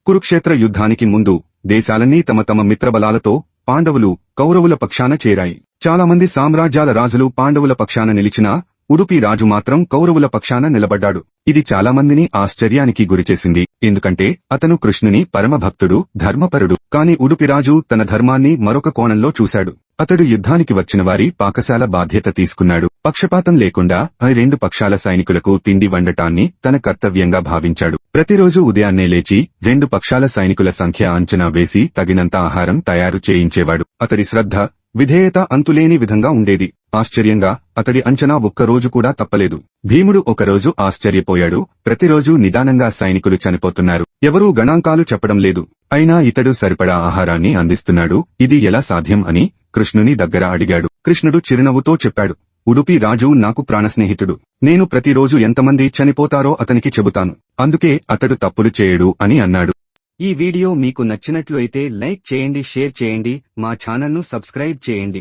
కురుక్షేత్ర యుద్ధానికి ముందు దేశాలన్నీ తమ తమ మిత్రబలాలతో పాండవులు కౌరవుల పక్షాన చేరాయి. చాలామంది సామ్రాజ్యాల రాజులు పాండవుల పక్షాన నిలిచినా ఉడుపి రాజు మాత్రం కౌరవుల పక్షాన నిలబడ్డాడు. ఇది చాలామందిని ఆశ్చర్యానికి గురిచేసింది. ఎందుకంటే అతను కృష్ణుని పరమభక్తుడు, ధర్మపరుడు. కాని ఉడుపిరాజు తన ధర్మాన్ని మరొక కోణంలో చూశాడు. అతడు యుద్ధానికి వచ్చిన వారి పాకశాల బాధ్యత తీసుకున్నాడు. పక్షపాతం లేకుండా ఆ రెండు పక్షాల సైనికులకు తిండి వండటాన్ని తన కర్తవ్యంగా భావించాడు. ప్రతిరోజు ఉదయాన్నే లేచి రెండు పక్షాల సైనికుల సంఖ్య అంచనా వేసి తగినంత ఆహారం తయారు చేయించేవాడు. అతడి శ్రద్ధ, విధేయత అంతులేని విధంగా ఉండేది. ఆశ్చర్యంగా అతడి అంచనా ఒక్కరోజు కూడా తప్పలేదు. భీముడు ఒకరోజు ఆశ్చర్యపోయాడు. ప్రతిరోజు నిదానంగా సైనికులు చనిపోతున్నారు. ఎవరూ గణాంకాలు చెప్పడం లేదు. అయినా ఇతడు సరిపడా ఆహారాన్ని అందిస్తున్నాడు. ఇది ఎలా సాధ్యం అని కృష్ణుని దగ్గర అడిగాడు. కృష్ణుడు చిరునవ్వుతో చెప్పాడు, ఉడుపి రాజు నాకు ప్రాణస్నేహితుడు. నేను ప్రతిరోజు ఎంతమంది చనిపోతారో అతనికి చెబుతాను. అందుకే అతడు తప్పులు చేయడు అని అన్నాడు. ఈ వీడియో మీకు నచ్చినట్లు అయితే లైక్ చేయండి, షేర్ చేయండి, మా ఛానల్ను సబ్స్క్రైబ్ చేయండి.